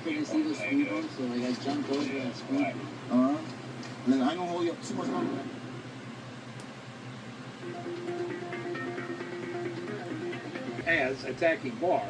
couldn't see the speed bump, so like I jumped over that speed. Then I ain't gonna hold you up too much longer. As attacking Barr,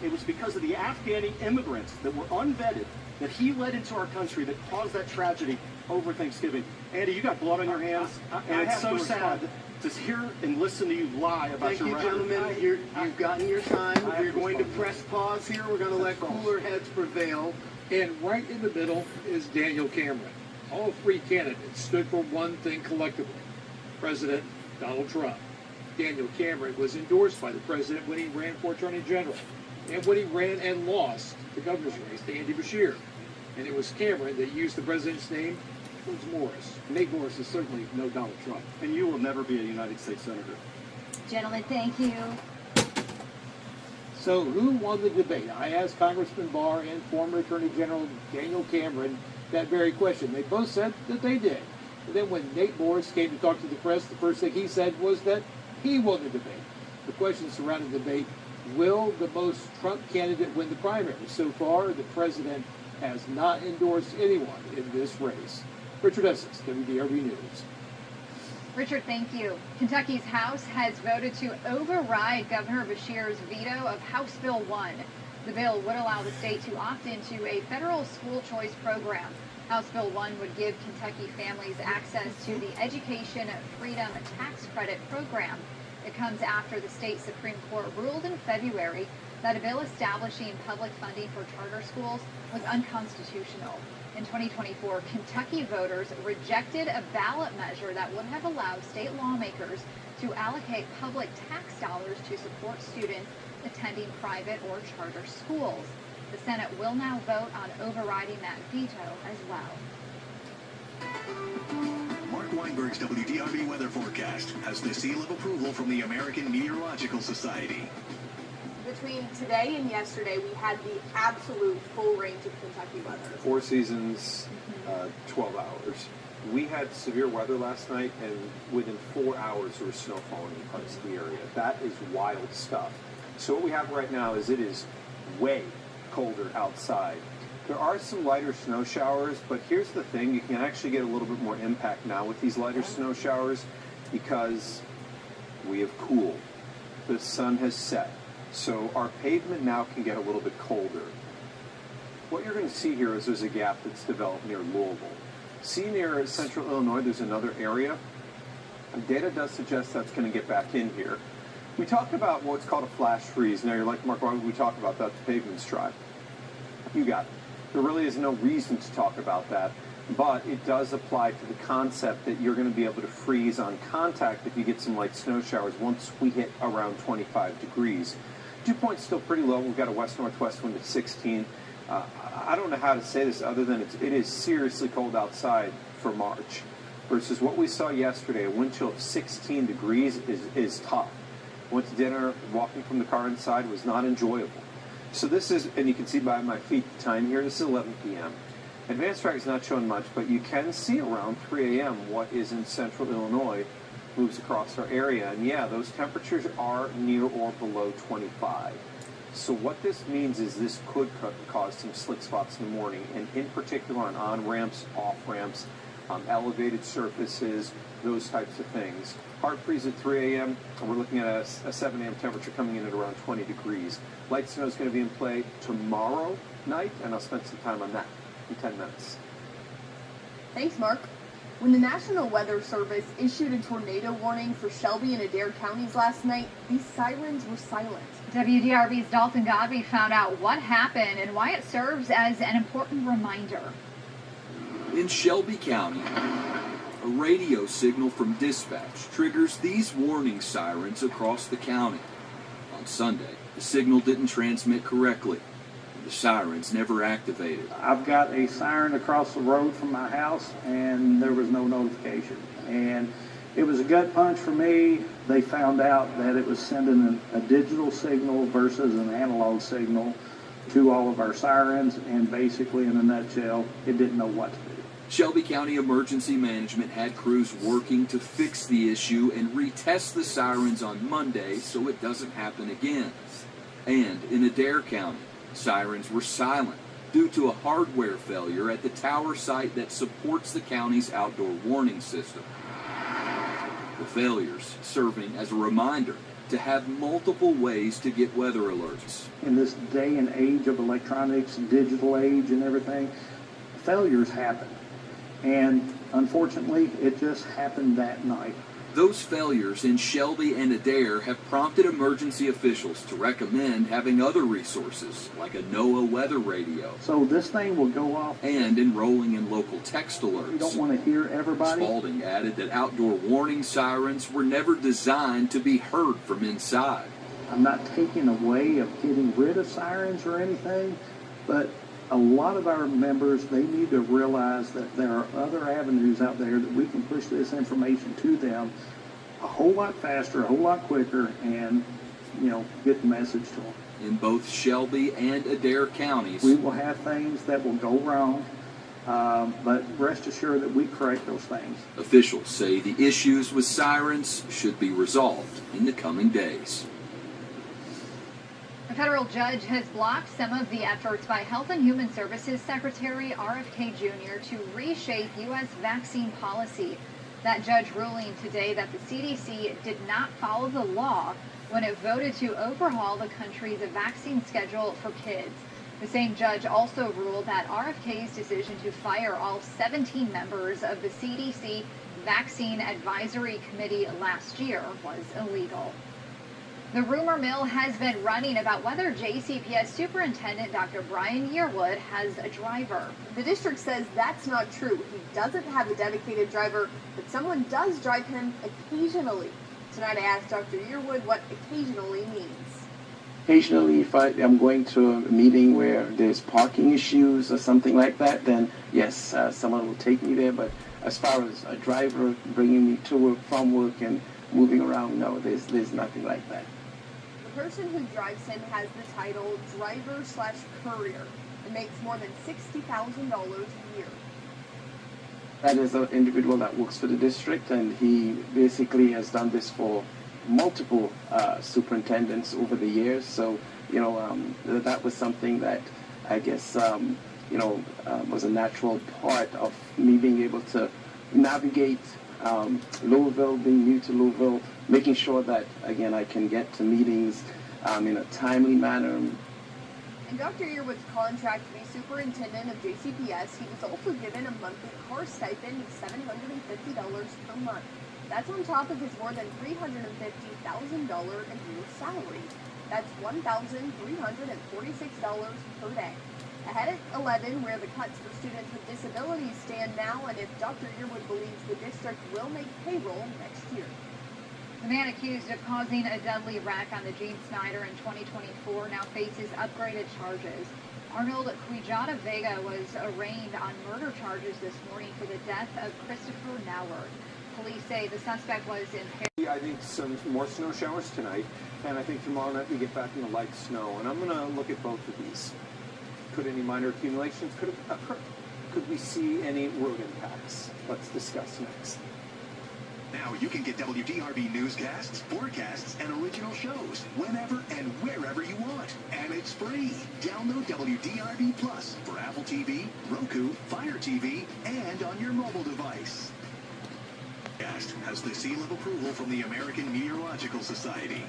it was because of the Afghani immigrants that were unvetted that he led into our country that caused that tragedy over Thanksgiving. Andy, you got blood on your hands, and it's so sad to hear and listen to you lie about your record. Thank you, gentlemen. You've gotten your time. We're going to press pause here. We're going to let cooler heads prevail. And right in the middle is Daniel Cameron. All three candidates stood for one thing collectively: President Donald Trump. Daniel Cameron was endorsed by the president when he ran for Attorney General and when he ran and lost the governor's race to Andy Beshear. And it was Cameron that used the president's name towards Morris. Nate Morris is certainly no Donald Trump, and you will never be a United States Senator. Gentlemen, thank you. So who won the debate? I asked Congressman Barr and former Attorney General Daniel Cameron that very question. They both said that they did. And then when Nate Morris came to talk to the press, the first thing he said was that he won the debate. The question surrounding the debate: will the most Trump candidate win the primary? So far, the president has not endorsed anyone in this race. Richard Essex, WDRB News. Richard, thank you. Kentucky's House has voted to override Governor Beshear's veto of House Bill 1. The bill would allow the state to opt into a federal school choice program. House Bill 1 would give Kentucky families access to the Education Freedom Tax Credit program. It comes after the state Supreme Court ruled in February that a bill establishing public funding for charter schools was unconstitutional. In 2024, Kentucky voters rejected a ballot measure that would have allowed state lawmakers to allocate public tax dollars to support students attending private or charter schools. The Senate will now vote on overriding that veto as well. Mark Weinberg's WDRB weather forecast has the seal of approval from the American Meteorological Society. Between today and yesterday, we had the absolute full range of Kentucky weather. 4 seasons, 12 hours. We had severe weather last night, and within 4 hours there was snow falling in parts of the area. That is wild stuff. So what we have right now is it is way colder outside. There are some lighter snow showers, but here's the thing: you can actually get a little bit more impact now with these lighter snow showers because we have cooled. The sun has set. So our pavement now can get a little bit colder. What you're going to see here is there's a gap that's developed near Louisville. See near central Illinois, there's another area. Data does suggest that's going to get back in here. We talked about what's called a flash freeze. Now you're like, Mark, why would we talk about that? The pavement's dry. You got it. There really is no reason to talk about that, but it does apply to the concept that you're going to be able to freeze on contact if you get some light snow showers once we hit around 25 degrees. Dew point's still pretty low. We've got a west-northwest wind at 16. I don't know how to say this other than it is seriously cold outside for March versus what we saw yesterday. A wind chill of 16 degrees is tough. Went to dinner, walking from the car inside was not enjoyable. So this is, and you can see by my feet the time here, this is 11 p.m. Advanced track is not showing much, but you can see around 3 a.m. what is in central Illinois moves across our area. And yeah, those temperatures are near or below 25. So what this means is this could cause some slick spots in the morning, and in particular on on-ramps, off-ramps, elevated surfaces, those types of things. Hard freeze at 3 a.m., and we're looking at a 7 a.m. temperature coming in at around 20 degrees. Light snow is going to be in play tomorrow night, and I'll spend some time on that in 10 minutes. Thanks, Mark. When the National Weather Service issued a tornado warning for Shelby and Adair counties last night, these sirens were silent. WDRB's Dalton Godby found out what happened and why it serves as an important reminder. In Shelby County, a radio signal from dispatch triggers these warning sirens across the county. On Sunday, the signal didn't transmit correctly. The sirens never activated. I've got a siren across the road from my house, and there was no notification. And it was a gut punch for me. They found out that it was sending a digital signal versus an analog signal to all of our sirens, and basically, in a nutshell, it didn't know what to do. Shelby County Emergency Management had crews working to fix the issue and retest the sirens on Monday so it doesn't happen again. And in Adair County, sirens were silent due to a hardware failure at the tower site that supports the county's outdoor warning system. The failures serving as a reminder to have multiple ways to get weather alerts. In this day and age of electronics and digital age and everything, failures happen. And unfortunately, it just happened that night. Those failures in Shelby and Adair have prompted emergency officials to recommend having other resources, like a NOAA weather radio. So this thing will go off. And enrolling in local text alerts. You don't want to hear everybody. Spalding added that outdoor warning sirens were never designed to be heard from inside. I'm not taking away of getting rid of sirens or anything, but a lot of our members, they need to realize that there are other avenues out there that we can push this information to them a whole lot faster, a whole lot quicker, and, get the message to them. In both Shelby and Adair counties, we will have things that will go wrong, but rest assured that we correct those things. Officials say the issues with sirens should be resolved in the coming days. A federal judge has blocked some of the efforts by Health and Human Services Secretary RFK Jr. to reshape U.S. vaccine policy. That judge ruling today that the CDC did not follow the law when it voted to overhaul the country's vaccine schedule for kids. The same judge also ruled that RFK's decision to fire all 17 members of the CDC Vaccine Advisory Committee last year was illegal. The rumor mill has been running about whether JCPS Superintendent Dr. Brian Yearwood has a driver. The district says that's not true. He doesn't have a dedicated driver, but someone does drive him occasionally. Tonight I asked Dr. Yearwood what occasionally means. Occasionally, if I am going to a meeting where there's parking issues or something like that, then yes, someone will take me there. But as far as a driver bringing me to work, from work, and moving around, no, there's nothing like that. The person who drives him has the title driver/courier and makes more than $60,000 a year. That is an individual that works for the district, and he basically has done this for multiple superintendents over the years. So, that was something that I guess, was a natural part of me being able to navigate Louisville, being new to Louisville, making sure that, again, I can get to meetings in a timely manner. In Dr. Yearwood's contract to be superintendent of JCPS, he was also given a monthly car stipend of $750 per month. That's on top of his more than $350,000 a year salary. That's $1,346 per day. Ahead at 11, where the cuts for students with disabilities stand now, and if Dr. Yearwood believes the district will make payroll next year. The man accused of causing a deadly wreck on the Gene Snyder in 2024 now faces upgraded charges. Arnold Quijada Vega was arraigned on murder charges this morning for the death of Christopher Nauert. Police say the suspect was impaired. I think some more snow showers tonight, and I think tomorrow night we get back into light snow. And I'm going to look at both of these. Could any minor accumulations occur? Could we see any road impacts? Let's discuss next. Now you can get WDRB newscasts, forecasts, and original shows whenever and wherever you want. And it's free. Download WDRB Plus for Apple TV, Roku, Fire TV, and on your mobile device. Has the seal of approval from the American Meteorological Society.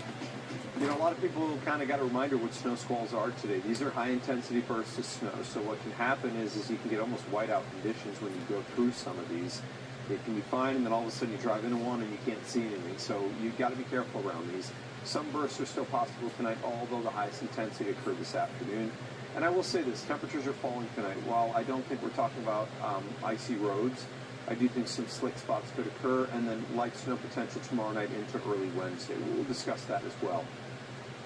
A lot of people kind of got a reminder what snow squalls are today. These are high-intensity bursts of snow, so what can happen is you can get almost whiteout conditions when you go through some of these. It can be fine, and then all of a sudden you drive into one and you can't see anything, so you've got to be careful around these. Some bursts are still possible tonight, although the highest intensity occurred this afternoon. And I will say this, temperatures are falling tonight. While I don't think we're talking about icy roads, I do think some slick spots could occur, and then light snow potential tomorrow night into early Wednesday. We'll discuss that as well.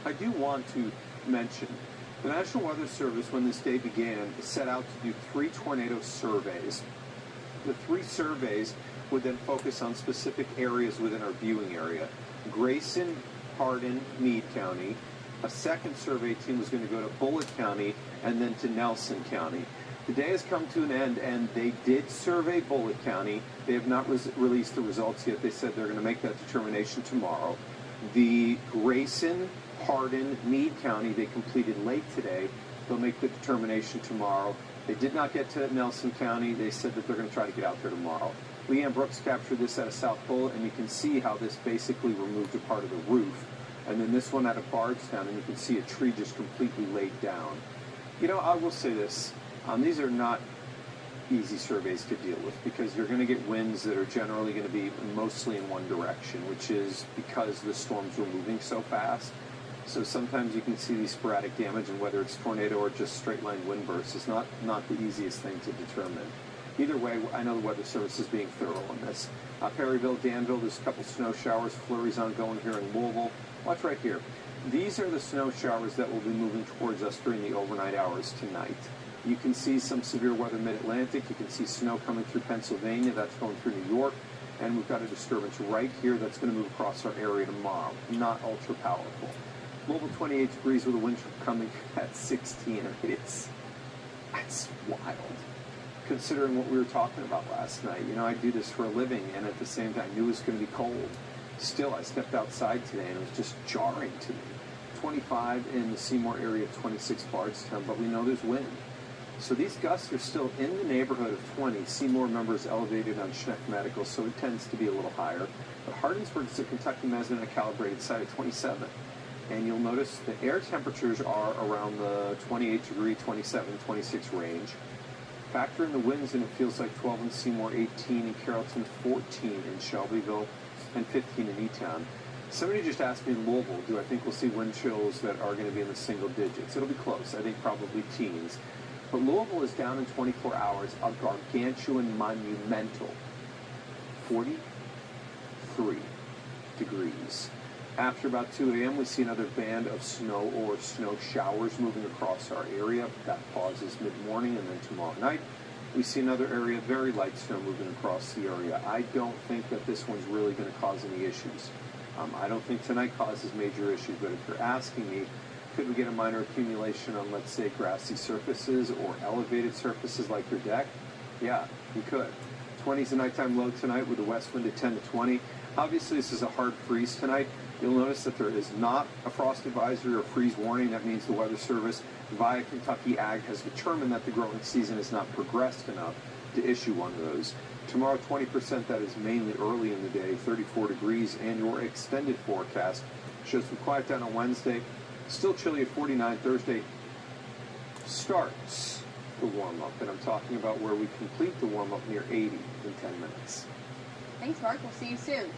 I do want to mention the National Weather Service, when this day began, set out to do 3 tornado surveys. The 3 surveys would then focus on specific areas within our viewing area. Grayson, Hardin, Meade County. A second survey team was going to go to Bullitt County and then to Nelson County. The day has come to an end, and they did survey Bullitt County. They have not released the results yet. They said they're going to make that determination tomorrow. The Grayson, Hardin, Meade County, they completed late today. They'll make the determination tomorrow. They did not get to Nelson County. They said that they're going to try to get out there tomorrow. Leanne Brooks captured this out of South Pole, and you can see how this basically removed a part of the roof. And then this one out of Bardstown, and you can see a tree just completely laid down. You know, I will say this. These are not easy surveys to deal with because you're going to get winds that are generally going to be mostly in one direction, which is because the storms were moving so fast. So sometimes you can see these sporadic damage, and whether it's tornado or just straight line wind bursts is not the easiest thing to determine. Either way, I know the Weather Service is being thorough on this. Perryville, Danville, there's a couple snow showers, flurries ongoing here in Louisville. Watch right here. These are the snow showers that will be moving towards us during the overnight hours tonight. You can see some severe weather mid-Atlantic. You can see snow coming through Pennsylvania. That's going through New York. And we've got a disturbance right here that's going to move across our area tomorrow. Not ultra powerful. Louisville 28 degrees with a wind coming at 16. That's wild, considering what we were talking about last night. You know, I do this for a living, and at the same time, I knew it was going to be cold. Still, I stepped outside today, and it was just jarring to me. 25 in the Seymour area, 26 Bardstown, but we know there's wind. So these gusts are still in the neighborhood of 20. Seymour, remember, is elevated on Schneck Medical, so it tends to be a little higher. But Hardinsburg is a Kentucky Meson, a calibrated side of 27. And you'll notice the air temperatures are around the 28 degree, 27, 26 range. Factor in the winds, and it feels like 12 in Seymour, 18 in Carrollton, 14 in Shelbyville, and 15 in E-Town. Somebody just asked me in Louisville, do I think we'll see wind chills that are going to be in the single digits? It'll be close. I think probably teens. But Louisville is down in 24 hours, a gargantuan, monumental 43 degrees. After about 2 a.m., we see another band of snow or snow showers moving across our area. That pauses mid-morning, and then tomorrow night, we see another area of very light snow moving across the area. I don't think that this one's really going to cause any issues. I don't think tonight causes major issues, but if you're asking me, could we get a minor accumulation on, let's say, grassy surfaces or elevated surfaces like your deck? Yeah, we could. 20's the nighttime low tonight with a west wind at 10 to 20. Obviously, this is a hard freeze tonight. You'll notice that there is not a frost advisory or freeze warning. That means the Weather Service via Kentucky Ag has determined that the growing season has not progressed enough to issue one of those. Tomorrow, 20%, that is mainly early in the day, 34 degrees, and your extended forecast shows some quiet down on Wednesday. Still chilly at 49. Thursday starts the warm-up, and I'm talking about where we complete the warm-up near 80 in 10 minutes. Thanks, Mark. We'll see you soon.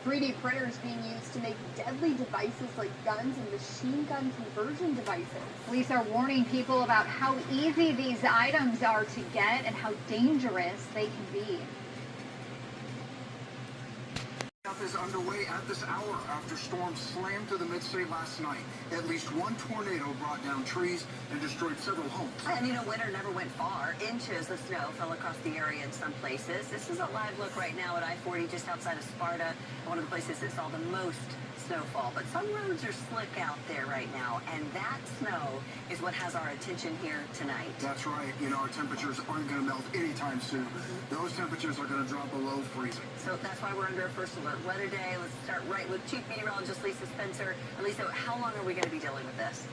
3D printers being used to make deadly devices like guns and machine gun conversion devices. Police are warning people about how easy these items are to get and how dangerous they can be. Is underway at this hour after storms slammed through the mid-state last night. At least one tornado brought down trees and destroyed several homes. And you know, winter never went far. Inches of snow fell across the area in some places. This is a live look right now at I-40 just outside of Sparta, one of the places that saw the most snowfall. But some roads are slick out there right now, and that snow is what has our attention here tonight. That's right. You know, our temperatures aren't going to melt anytime soon. Those temperatures are going to drop below freezing. So that's why we're under a first alert weather day. Let's start right with Chief Meteorologist Lisa Spencer. Lisa, how long are we going to be dealing with this?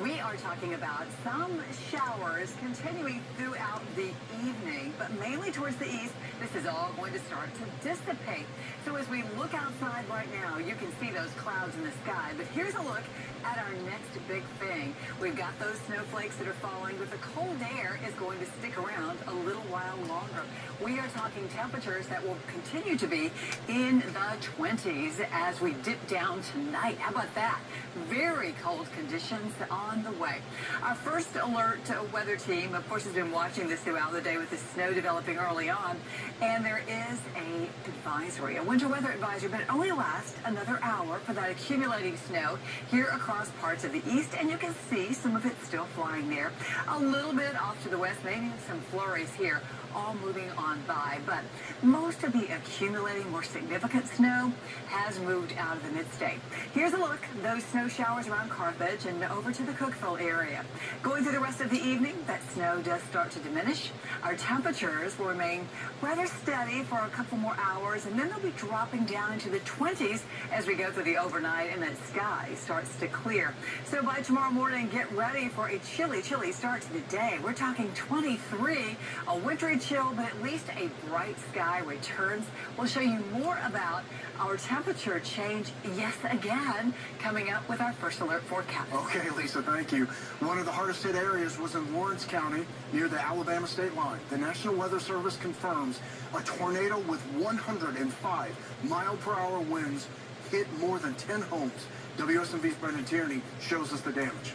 We are talking about some showers continuing throughout the evening, but mainly towards the east. This is all going to start to dissipate. So as we look outside right now, you can see those clouds in the sky. But here's a look at our next big thing. We've got those snowflakes that are falling, but the cold air is going to stick around a little while longer. We are talking temperatures that will continue to be in the 20s as we dip down tonight. How about that? Very cold conditions on the way. Our first alert weather team, of course, has been watching this throughout the day with the snow developing early on. And there is an advisory, a winter weather advisory, but it only lasts another hour for that accumulating snow here across parts of the east. And you can see some of it still flying there. A little bit off to the west, maybe some flurries here, all moving on by. But most of the accumulating, more significant snow has moved out of the mid-state. Here's a look, those snow showers around Carthage and over to the Cookeville area. Going through the rest of the evening, that snow does start to diminish. Our temperatures will remain rather steady for a couple more hours, and then they'll be dropping down into the 20s as we go through the overnight and that sky starts to clear. So by tomorrow morning, get ready for a chilly start to the day. We're talking 23, a wintry chill, but at least a bright sky returns. We'll show you more about our temperature change, yes, again, coming up with our first alert forecast. Okay, Lisa, thank you. One of the hardest hit areas was in Lawrence County near the Alabama state line. The National Weather Service confirms a tornado with 105 mile-per-hour winds hit more than 10 homes. WSMV's Brendan Tierney shows us the damage.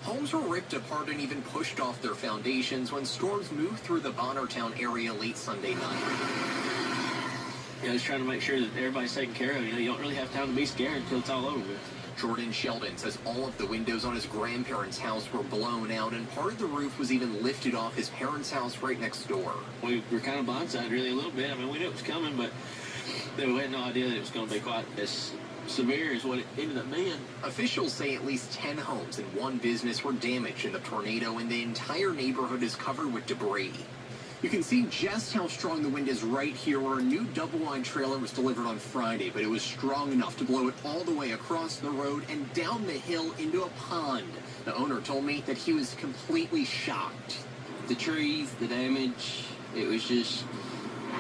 Homes were ripped apart and even pushed off their foundations when storms moved through the Bonnertown area late Sunday night. Just trying to make sure that everybody's taken care of. You don't really have time to be scared until it's all over with. Jordan Sheldon says all of the windows on his grandparents' house were blown out, and part of the roof was even lifted off his parents' house right next door. We were kind of blindsided really a little bit. I mean, we knew it was coming, but we had no idea that it was going to be quite as severe as what it ended up being. Officials say at least 10 homes and one business were damaged in the tornado, and the entire neighborhood is covered with debris. You can see just how strong the wind is right here, where a new double-wide trailer was delivered on Friday, but it was strong enough to blow it all the way across the road and down the hill into a pond. The owner told me that he was completely shocked. The trees, the damage, it was just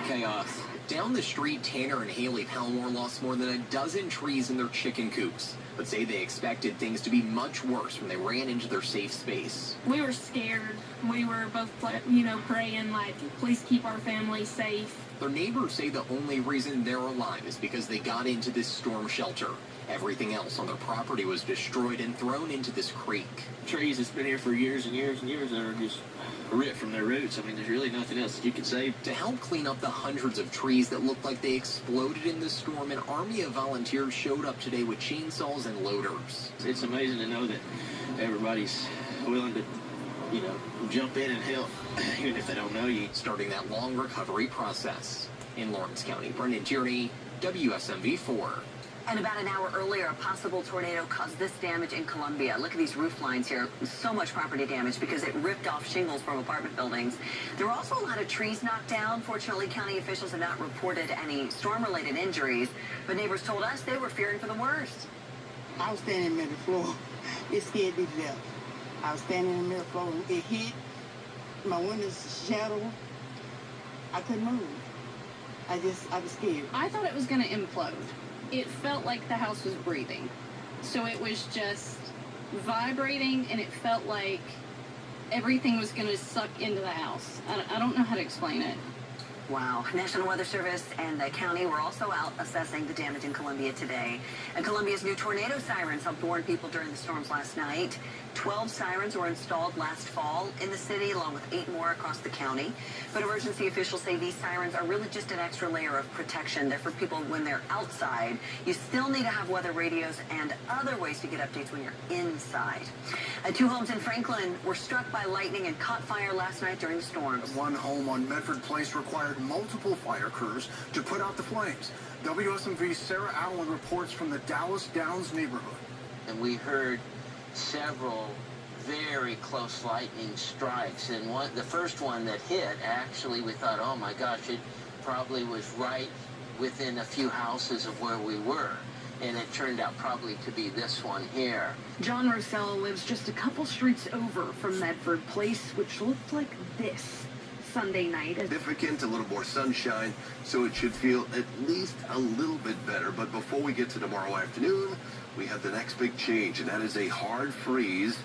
chaos. Down the street, Tanner and Haley Palmore lost more than a dozen trees in their chicken coops, but say they expected things to be much worse when they ran into their safe space. We were scared. We were both, praying, like, please keep our family safe. Their neighbors say the only reason they're alive is because they got into this storm shelter. Everything else on their property was destroyed and thrown into this creek. Trees that's been here for years and years and years that are just ripped from their roots. I mean, there's really nothing else that you can say. To help clean up the hundreds of trees that looked like they exploded in the storm, an army of volunteers showed up today with chainsaws and loaders. It's amazing to know that everybody's willing to, jump in and help, even if they don't know you. Starting that long recovery process. In Lawrence County, Brendan Tierney, WSMV4. And about an hour earlier, a possible tornado caused this damage in Columbia. Look at these roof lines here. So much property damage because it ripped off shingles from apartment buildings. There were also a lot of trees knocked down. Fortunately, county officials have not reported any storm-related injuries, but neighbors told us they were fearing for the worst. I was standing in the middle floor. It scared me to death. I was standing in the middle floor. It hit. My windows shattered. I couldn't move. I was scared. I thought it was going to implode. It felt like the house was breathing. So it was just vibrating, and it felt like everything was going to suck into the house. I don't know how to explain it. Wow. National Weather Service and the county were also out assessing the damage in Columbia today. And Columbia's new tornado sirens helped warn people during the storms last night. 12 sirens were installed last fall in the city, along with 8 more across the county. But emergency officials say these sirens are really just an extra layer of protection. They're for people when they're outside. You still need to have weather radios and other ways to get updates when you're inside. 2 homes in Franklin were struck by lightning and caught fire last night during the storms. One home on Medford Place required multiple fire crews to put out the flames. WSMV's Sarah Allen reports from the Dallas Downs neighborhood. And we heard several very close lightning strikes, and the first one that hit, actually we thought, oh my gosh, it probably was right within a few houses of where we were, and it turned out probably to be this one here. John Rosella lives just a couple streets over from Medford Place, which looked like this Sunday night. Significant, a little more sunshine, so it should feel at least a little bit better. But before we get to tomorrow afternoon, we have the next big change, and that is a hard freeze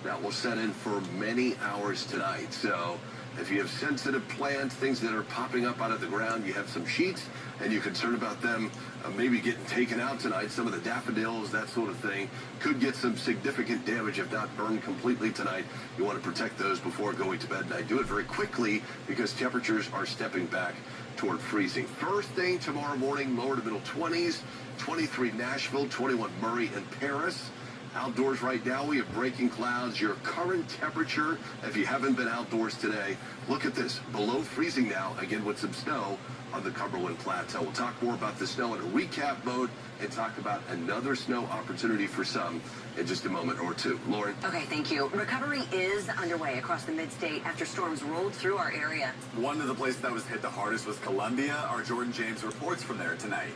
that will set in for many hours tonight. So if you have sensitive plants, things that are popping up out of the ground, you have some sheets, and you're concerned about them maybe getting taken out tonight. Some of the daffodils, that sort of thing, could get some significant damage, if not burned completely tonight. You want to protect those before going to bed tonight. Do it very quickly because temperatures are stepping back toward freezing. First thing tomorrow morning, lower to middle 20s, 23 Nashville, 21 Murray and Paris. Outdoors right now, we have breaking clouds. Your current temperature, if you haven't been outdoors today, look at this. Below freezing now, again with some snow on the Cumberland Plateau. We'll talk more about the snow in a recap mode and talk about another snow opportunity for some in just a moment or two. Lauren? Okay, thank you. Recovery is underway across the mid-state after storms rolled through our area. One of the places that was hit the hardest was Columbia. Our Jordan James reports from there tonight.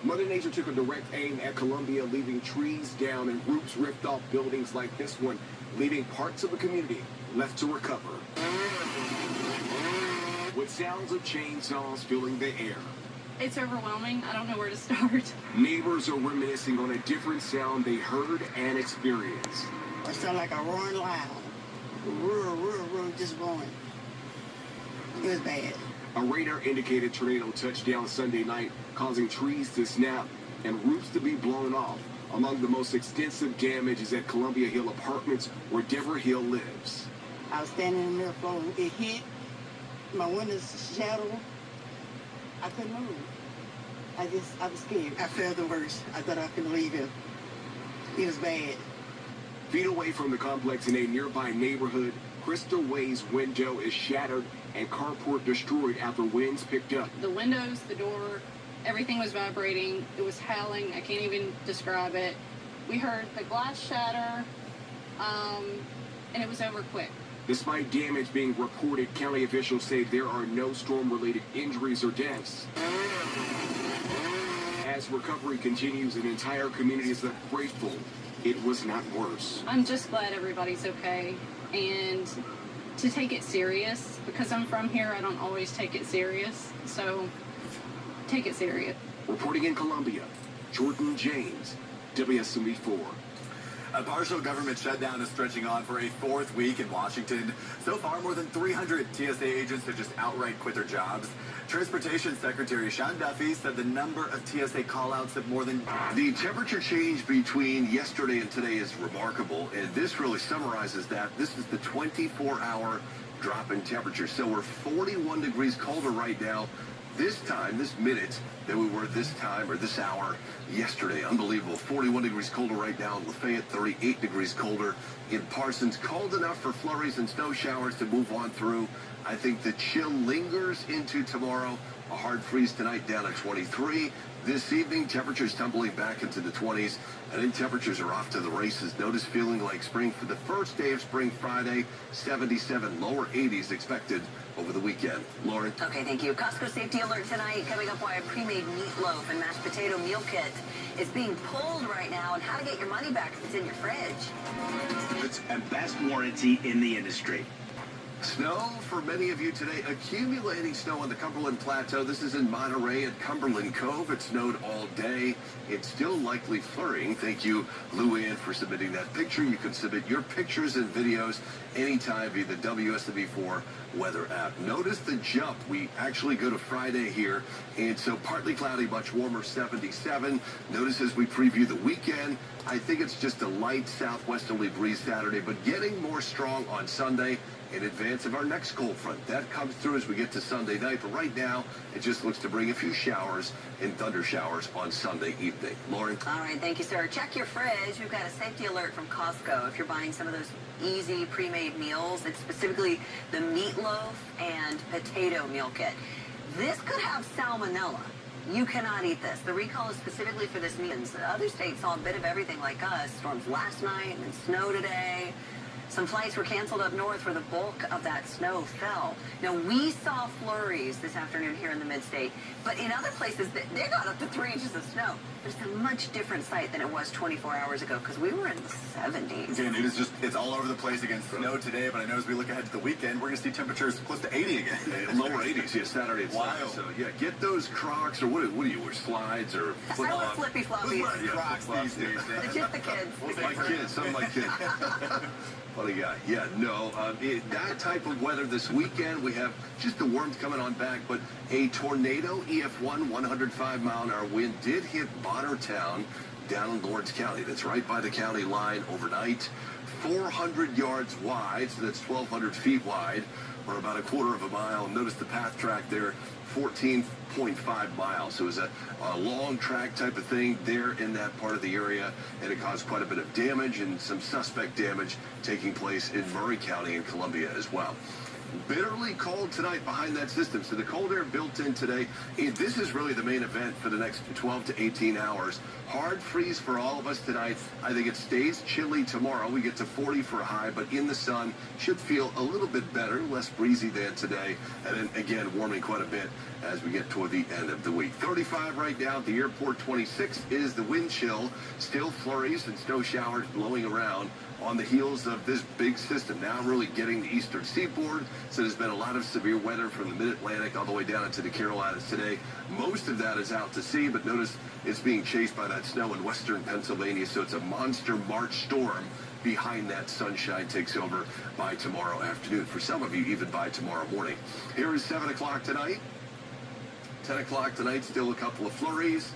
Mother Nature took a direct aim at Columbia, leaving trees down and roots ripped off buildings like this one, leaving parts of the community left to recover. With sounds of chainsaws filling the air. It's overwhelming. I don't know where to start. Neighbors are reminiscing on a different sound they heard and experienced. It sounded like a roaring lion. Roar, just going. It was bad. A radar indicated tornado touched down Sunday night, causing trees to snap and roofs to be blown off. Among the most extensive damage is at Columbia Hill Apartments, where Deborah Hill lives. I was standing in the middle floor. It hit my windows shadow. I couldn't move. I was scared. I felt the worst. I thought I couldn't leave him. It was bad. Feet away from the complex in a nearby neighborhood, Crystal Way's window is shattered and carport destroyed after winds picked up. The windows, the door, everything was vibrating. It was howling. I can't even describe it. We heard the glass shatter, and it was over quick. Despite damage being reported, county officials say there are no storm-related injuries or deaths. As recovery continues, an entire community is grateful it was not worse. I'm just glad everybody's okay, and to take it serious, because I'm from here, I don't always take it serious, so take it serious. Reporting in Columbia, Jordan James, WSMV4. A partial government shutdown is stretching on for a fourth week in Washington. So far, more than 300 TSA agents have just outright quit their jobs. Transportation Secretary Sean Duffy said the number of TSA callouts have more than... The temperature change between yesterday and today is remarkable, and this really summarizes that. This is the 24-hour drop in temperature. So we're 41 degrees colder right now. This time, this minute, than we were this time or this hour yesterday. Unbelievable. 41 degrees colder right now in Lafayette, 38 degrees colder in Parsons. Cold enough for flurries and snow showers to move on through. I think the chill lingers into tomorrow. A hard freeze tonight down at 23. This evening, temperatures tumbling back into the 20s. And then temperatures are off to the races. Notice feeling like spring for the first day of spring Friday. 77, lower 80s expected over the weekend. Lauren? Okay, thank you. Costco safety alert tonight. Coming up, why a pre-made meatloaf and mashed potato meal kit is being pulled right now, and how to get your money back if it's in your fridge. It's a best warranty in the industry. Snow for many of you today. Accumulating snow on the Cumberland Plateau. This is in Monterey at Cumberland Cove. It snowed all day. It's still likely flurrying. Thank you, Luann, for submitting that picture. You can submit your pictures and videos anytime via the WSMV4 weather app. Notice the jump. We actually go to Friday here, and so partly cloudy, much warmer, 77. Notice as we preview the weekend, I think it's just a light southwesterly breeze Saturday, but getting more strong on Sunday in advance of our next cold front. That comes through as we get to Sunday night, but right now it just looks to bring a few showers and thunder showers on Sunday evening. Lauren? All right, thank you, sir. Check your fridge. We've got a safety alert from Costco. If you're buying some of those easy pre-made meals, it's specifically the meatloaf and potato meal kit. This could have salmonella. You cannot eat this. The recall is specifically for this meal. Other states saw a bit of everything like us. Storms last night and then snow today. Some flights were canceled up north where the bulk of that snow fell. Now, we saw flurries this afternoon here in the mid-state, but in other places, they got up to 3 inches of snow. It's a much different sight than it was 24 hours ago because we were in the 70s. Again, it's all over the place again. Snow today, but I know as we look ahead to the weekend, we're going to see temperatures close to 80 again. Lower 80s, yeah, Saturday and Sunday. Wow. So, yeah, get those Crocs, or what do you wear, slides or flip-flops? I wear flippy floppies. Who's wearing Crocs these days? It's just the kids. Some of my kids. Funny guy. Yeah, no. That type of weather this weekend, we have just the warmth coming on back, but a tornado EF1 105-mile-an-hour wind did hit Bonnertown down in Lawrence County. That's right by the county line overnight. 400 yards wide, so that's 1,200 feet wide, or about a quarter of a mile. Notice the path track there, 14.5 miles. So it was a long track type of thing there in that part of the area, and it caused quite a bit of damage and some suspect damage taking place in Murray County and Columbia as well. bitterly cold tonight behind that system. So the cold air built in today, and this is really the main event for the next 12 to 18 hours. Hard freeze for all of us tonight. I think it stays chilly tomorrow. We get to 40 for a high, but in the sun should feel a little bit better, less breezy than today. And then again, warming quite a bit as we get toward the end of the week. 35 right now at the airport. 26 is the wind chill. Still flurries and snow showers blowing around on the heels of this big system now really getting the eastern seaboard. So there's been a lot of severe weather from the mid-Atlantic all the way down into the Carolinas today. Most of that is out to sea, but notice it's being chased by that snow in western Pennsylvania. So it's a monster March storm behind that. Sunshine takes over by tomorrow afternoon. For some of you, even by tomorrow morning. Here is 7 o'clock tonight. 10 o'clock tonight, still a couple of flurries.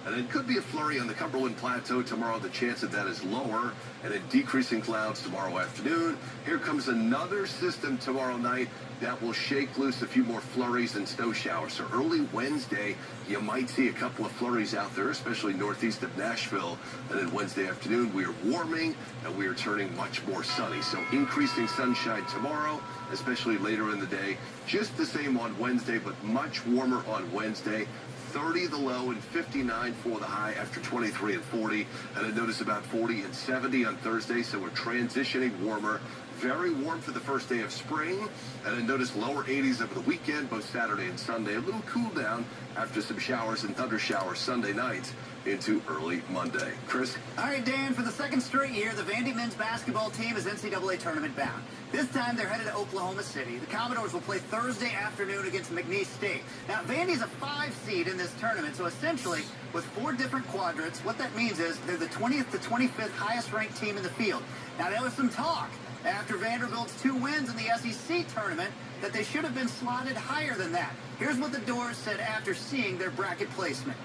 And it could be a flurry on the Cumberland Plateau tomorrow. The chance of that is lower. And then decreasing clouds tomorrow afternoon. Here comes another system tomorrow night that will shake loose a few more flurries and snow showers. So early Wednesday, you might see a couple of flurries out there, especially northeast of Nashville. And then Wednesday afternoon, we are warming and we are turning much more sunny. So increasing sunshine tomorrow, especially later in the day. Just the same on Wednesday, but much warmer on Wednesday. 30 the low and 59 for the high after 23 and 40. And I notice about 40 and 70 on Thursday, so we're transitioning warmer. Very warm for the first day of spring. And I notice lower 80s over the weekend, both Saturday and Sunday. A little cool down after some showers and thunder showers Sunday night into early Monday. Chris? All right, Dan, for the second straight year, the Vandy men's basketball team is NCAA tournament bound. This time, they're headed to Oklahoma City. The Commodores will play Thursday afternoon against McNeese State. Now, Vandy's a 5 seed in this tournament, so essentially, with 4 different quadrants, what that means is they're the 20th to 25th highest-ranked team in the field. Now, there was some talk after Vanderbilt's 2 wins in the SEC tournament that they should have been slotted higher than that. Here's what the Doors said after seeing their bracket placement.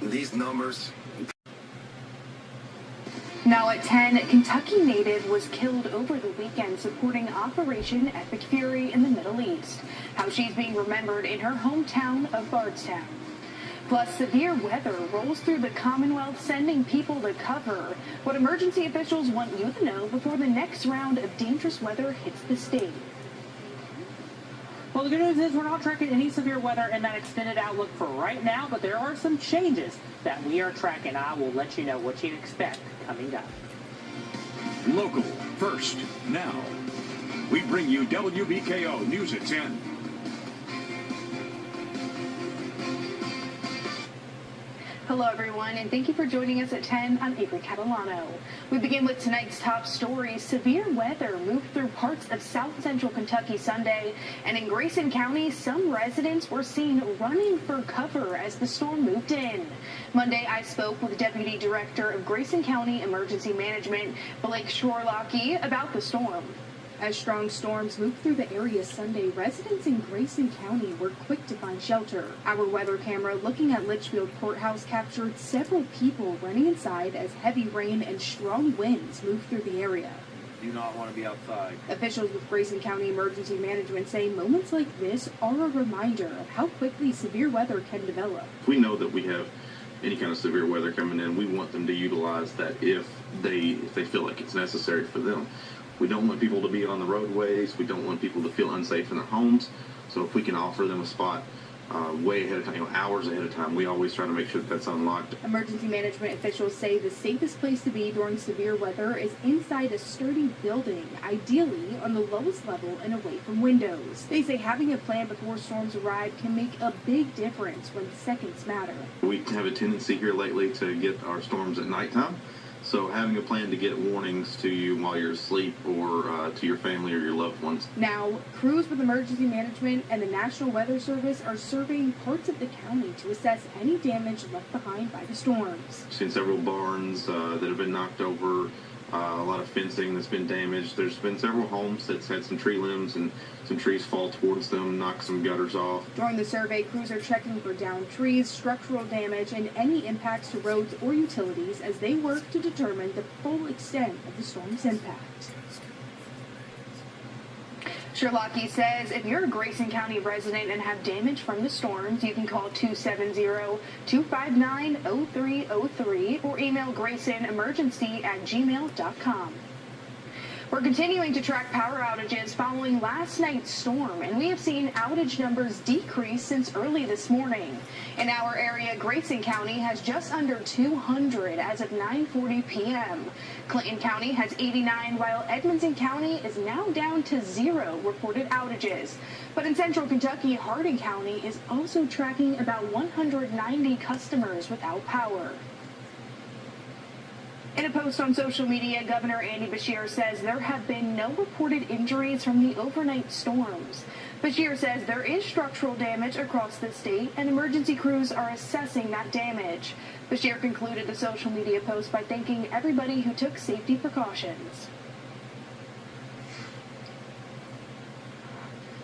These numbers. Now at 10, Kentucky native was killed over the weekend supporting Operation Epic Fury in the Middle East. How she's being remembered in her hometown of Bardstown. Plus, severe weather rolls through the Commonwealth, sending people to cover. What emergency officials want you to know before the next round of dangerous weather hits the state. Well, the good news is we're not tracking any severe weather in that extended outlook for right now, but there are some changes that we are tracking. I will let you know what you'd expect coming up. Local, first, now. We bring you WBKO News at 10. Hello, everyone, and thank you for joining us at 10. I'm Avery Catalano. We begin with tonight's top story. Severe weather moved through parts of south central Kentucky Sunday, and in Grayson County, some residents were seen running for cover as the storm moved in. Monday, I spoke with Deputy Director of Grayson County Emergency Management, Blake Schorlocke, about the storm. As strong storms moved through the area Sunday, residents in Grayson County were quick to find shelter. Our weather camera looking at Litchfield Courthouse captured several people running inside as heavy rain and strong winds moved through the area. Do not want to be outside. Officials with Grayson County Emergency Management say moments like this are a reminder of how quickly severe weather can develop. We know that we have any kind of severe weather coming in. We want them to utilize that if they feel like it's necessary for them. We don't want people to be on the roadways. We don't want people to feel unsafe in their homes. So if we can offer them a spot way ahead of time, hours ahead of time, we always try to make sure that that's unlocked. Emergency management officials say the safest place to be during severe weather is inside a sturdy building, ideally on the lowest level and away from windows. They say having a plan before storms arrive can make a big difference when seconds matter. We have a tendency here lately to get our storms at nighttime. So having a plan to get warnings to you while you're asleep or to your family or your loved ones. Now, crews with emergency management and the National Weather Service are surveying parts of the county to assess any damage left behind by the storms. I've seen several barns that have been knocked over, a lot of fencing that's been damaged. There's been several homes that's had some tree limbs and some trees fall towards them, knock some gutters off. During the survey, crews are checking for downed trees, structural damage, and any impacts to roads or utilities as they work to determine the full extent of the storm's impact. Schorlocke says if you're a Grayson County resident and have damage from the storms, you can call 270-259-0303 or email graysonemergency@gmail.com. We're continuing to track power outages following last night's storm, and we have seen outage numbers decrease since early this morning. In our area, Grayson County has just under 200 as of 9:40 p.m. Clinton County has 89, while Edmonson County is now down to 0 reported outages. But in central Kentucky, Hardin County is also tracking about 190 customers without power. In a post on social media, Governor Andy Beshear says there have been no reported injuries from the overnight storms. Beshear says there is structural damage across the state, and emergency crews are assessing that damage. Beshear concluded the social media post by thanking everybody who took safety precautions.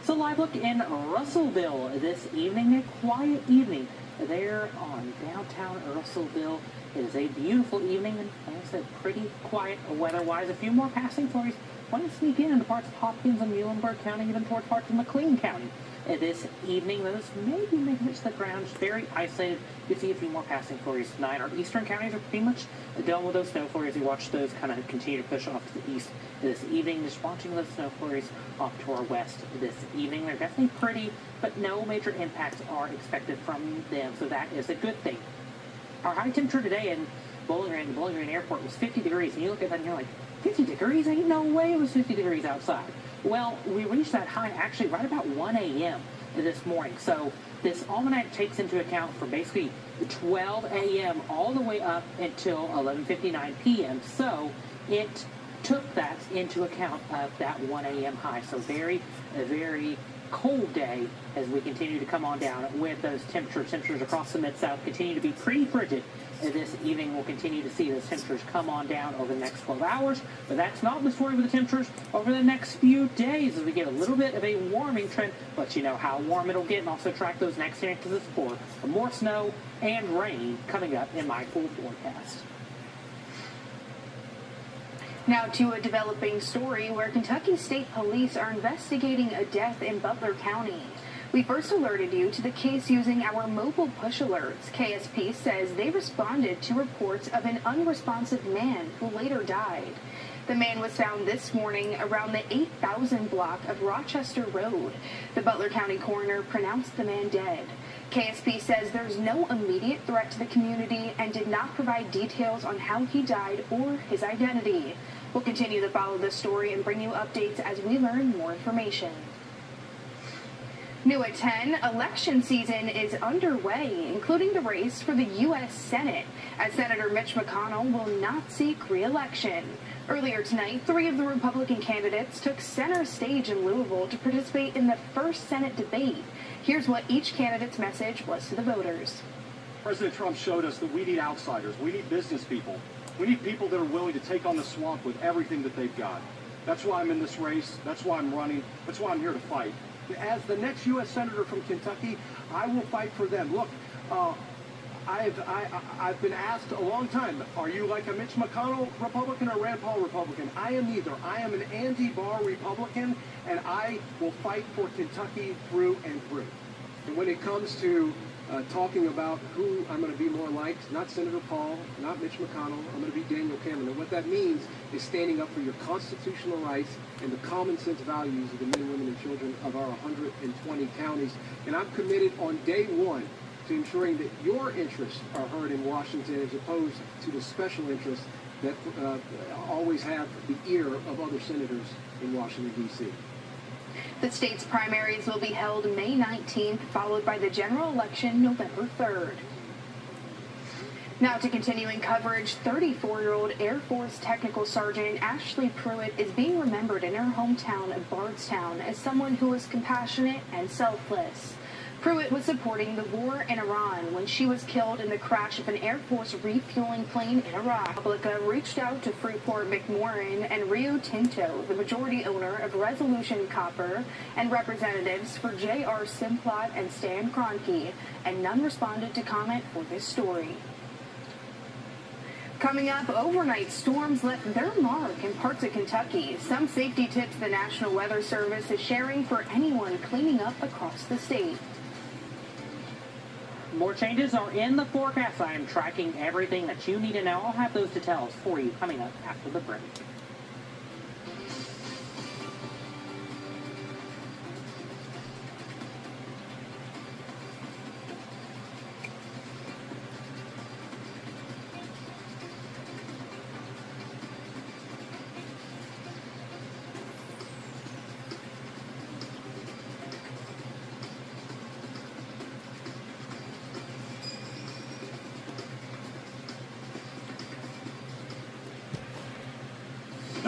So live look in Russellville this evening, a quiet evening there on downtown Russellville. It is a beautiful evening and, like I said, pretty quiet weather-wise. A few more passing flurries want to sneak in into parts of Hopkins and Muhlenberg County, even towards parts of McLean County. This evening, those maybe make it to the ground, just very isolated. You see a few more passing flurries tonight. Our eastern counties are pretty much done with those snow flurries. We watch those kind of continue to push off to the east this evening. Just watching those snow flurries off to our west this evening. They're definitely pretty, but no major impacts are expected from them, so that is a good thing. Our high temperature today in Bowling Green Airport was 50 degrees, and you look at that and you're like, 50 degrees? Ain't no way it was 50 degrees outside. Well, we reached that high actually right about 1 a.m. this morning. So this almanac takes into account for basically 12 a.m. all the way up until 11:59 p.m. So it took that into account of that 1 a.m. high. So very cold day as we continue to come on down with those temperatures across the Mid-South continue to be pretty frigid. This evening we'll continue to see those temperatures come on down over the next 12 hours, but that's not the story with the temperatures over the next few days as we get a little bit of a warming trend. Let you know how warm it'll get and also track those next chances for more snow and rain coming up in my full forecast. Now to a developing story where Kentucky State Police are investigating a death in Butler County. We first alerted you to the case using our mobile push alerts. KSP says they responded to reports of an unresponsive man who later died. The man was found this morning around the 8000 block of Rochester Road. The Butler County coroner pronounced the man dead. KSP says there's no immediate threat to the community and did not provide details on how he died or his identity. We'll continue to follow this story and bring you updates as we learn more information. New at 10, election season is underway, including the race for the U.S. Senate, as Senator Mitch McConnell will not seek re-election. Earlier tonight, 3 of the Republican candidates took center stage in Louisville to participate in the first Senate debate. Here's what each candidate's message was to the voters. President Trump showed us that we need outsiders. We need business people. We need people that are willing to take on the swamp with everything that they've got. That's why I'm in this race. That's why I'm running. That's why I'm here to fight. As the next U.S. Senator from Kentucky, I will fight for them. Look, I've been asked a long time, are you like a Mitch McConnell Republican or Rand Paul Republican? I am neither. I am an Andy Barr Republican, and I will fight for Kentucky through and through. And when it comes to talking about who I'm going to be more like, not Senator Paul, not Mitch McConnell, I'm going to be Daniel Cameron. And what that means is standing up for your constitutional rights and the common sense values of the men, women, and children of our 120 counties. And I'm committed on day one to ensuring that your interests are heard in Washington as opposed to the special interests that always have the ear of other senators in Washington, D.C. The state's primaries will be held May 19th, followed by the general election November 3rd. Now to continuing coverage, 34-year-old Air Force Technical Sergeant Ashley Pruitt is being remembered in her hometown of Bardstown as someone who was compassionate and selfless. Pruitt was supporting the war in Iran when she was killed in the crash of an Air Force refueling plane in Iraq. Publica reached out to Freeport-McMoRan and Rio Tinto, the majority owner of Resolution Copper, and representatives for J.R. Simplot and Stan Kroenke, and none responded to comment for this story. Coming up, overnight storms left their mark in parts of Kentucky. Some safety tips the National Weather Service is sharing for anyone cleaning up across the state. More changes are in the forecast. I am tracking everything that you need to know. I'll have those details for you coming up after the break.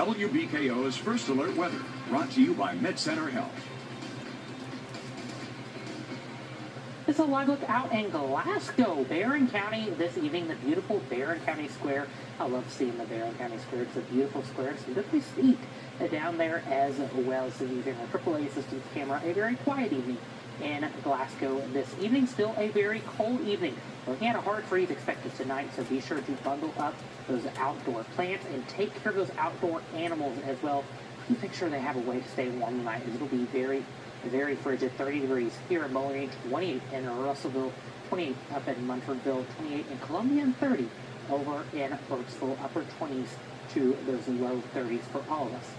WBKO's First Alert Weather, brought to you by MedCenter Health. It's a live look out in Glasgow, Barron County this evening, the beautiful Barron County Square. I love seeing the Barron County Square. It's a beautiful square. It's beautifully steep down there as well. So using a AAA assistance camera, a very quiet evening in Glasgow this evening. Still a very cold evening. Looking at a hard freeze expected tonight, so be sure to bundle up those outdoor plants and take care of those outdoor animals as well. Please make sure they have a way to stay warm tonight, as it'll be very, very frigid. 30 degrees here in Bowling Green, 28 in Russellville, 28 up in Munfordville, 28 in Columbia, and 30 over in Burkesville. Upper 20s to those low 30s for all of us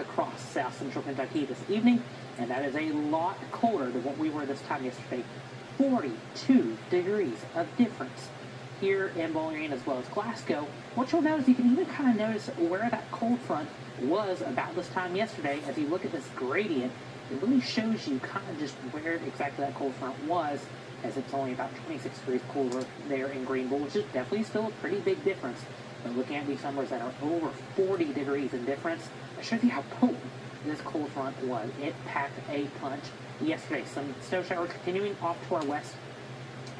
across South Central Kentucky this evening, and that is a lot colder than what we were this time yesterday. 42 degrees of difference here in Bowling Green as well as Glasgow. What you'll notice, you can even kind of notice where that cold front was about this time yesterday. As you look at this gradient, it really shows you kind of just where exactly that cold front was, as it's only about 26 degrees colder there in Greenville, which is definitely still a pretty big difference. But looking at these numbers that are over 40 degrees in difference, it shows you how potent this cold front was. It packed a punch yesterday. Some snow showers continuing off to our west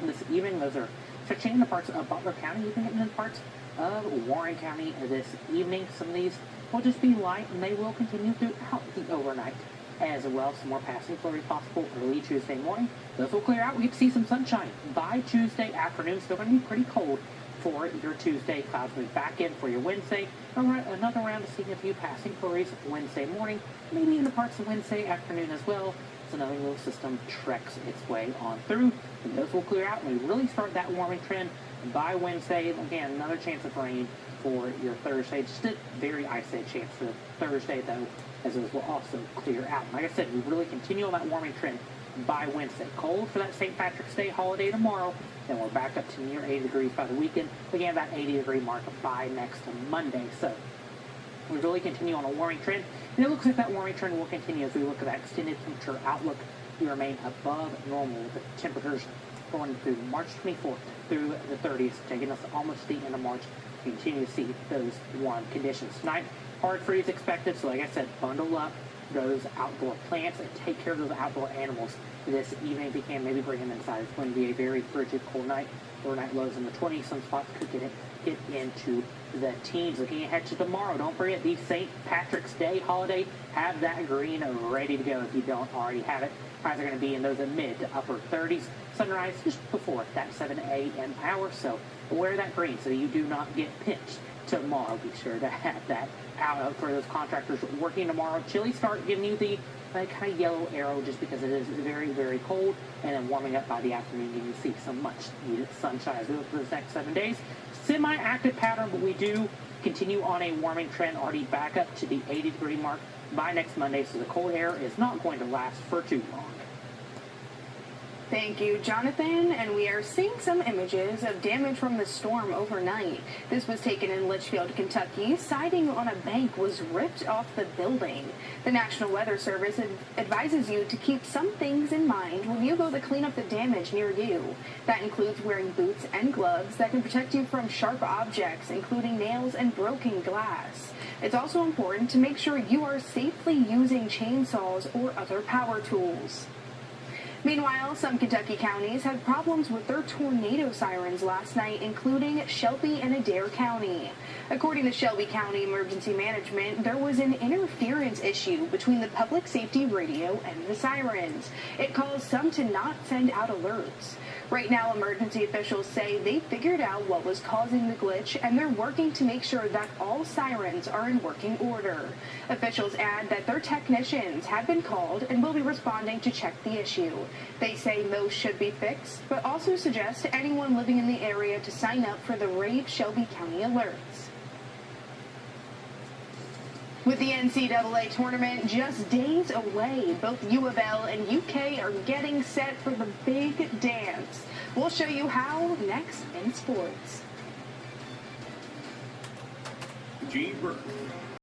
this evening. Those are touching in the parts of Butler County, even hitting in parts of Warren County this evening. Some of these will just be light, and they will continue throughout the overnight as well. Some more passing flurries possible early Tuesday morning. Those will clear out. We get to see some sunshine by Tuesday afternoon. Still going to be pretty cold for your Tuesday. Clouds move back in for your Wednesday. Another round of seeing a few passing flurries Wednesday morning, maybe in the parts of Wednesday afternoon as well. So another little system treks its way on through, and those will clear out, and we really start that warming trend by Wednesday. Again, another chance of rain for your Thursday. Just a very isolated chance for Thursday, though, as those will also clear out. Like I said, we really continue on that warming trend by Wednesday. Cold for that St. Patrick's Day holiday tomorrow. Then we're back up to near 80 degrees by the weekend. Again, that 80-degree mark by next Monday. So we really continue on a warming trend. And it looks like that warming trend will continue as we look at that extended temperature outlook. We remain above normal with the temperatures going through March 24th through the 30s, taking us almost to the end of March. We continue to see those warm conditions. Tonight, hard freeze expected. So like I said, bundle up those outdoor plants and take care of those outdoor animals this evening if you can. Maybe bring them inside. It's going to be a very frigid, cold night. Overnight lows in the 20s. Some spots could get into the teens. Looking ahead to tomorrow, don't forget the St. Patrick's Day holiday. Have that green ready to go if you don't already have it. Highs are going to be in those mid to upper 30s. Sunrise just before that 7 a.m. hour. So wear that green so you do not get pinched tomorrow. Be sure to have that out for those contractors working tomorrow. Chilly start, giving you the kind of yellow arrow just because it is very, very cold, and then warming up by the afternoon. You can see some much needed sunshine as we look for those next 7 days. Semi-active pattern, but we do continue on a warming trend, already back up to the 80-degree mark by next Monday, so the cold air is not going to last for too long. Thank you, Jonathan. And we are seeing some images of damage from the storm overnight. This was taken in Litchfield, Kentucky. Siding on a bank was ripped off the building. The National Weather Service advises you to keep some things in mind when you go to clean up the damage near you. That includes wearing boots and gloves that can protect you from sharp objects, including nails and broken glass. It's also important to make sure you are safely using chainsaws or other power tools. Meanwhile, some Kentucky counties had problems with their tornado sirens last night, including Shelby and Adair County. According to Shelby County Emergency Management, there was an interference issue between the public safety radio and the sirens. It caused some to not send out alerts. Right now, emergency officials say they figured out what was causing the glitch, and they're working to make sure that all sirens are in working order. Officials add that their technicians have been called and will be responding to check the issue. They say most should be fixed, but also suggest to anyone living in the area to sign up for the Rave Shelby County alerts. With the NCAA tournament just days away, both U of L and UK are getting set for the big dance. We'll show you how next in sports. G. Burke.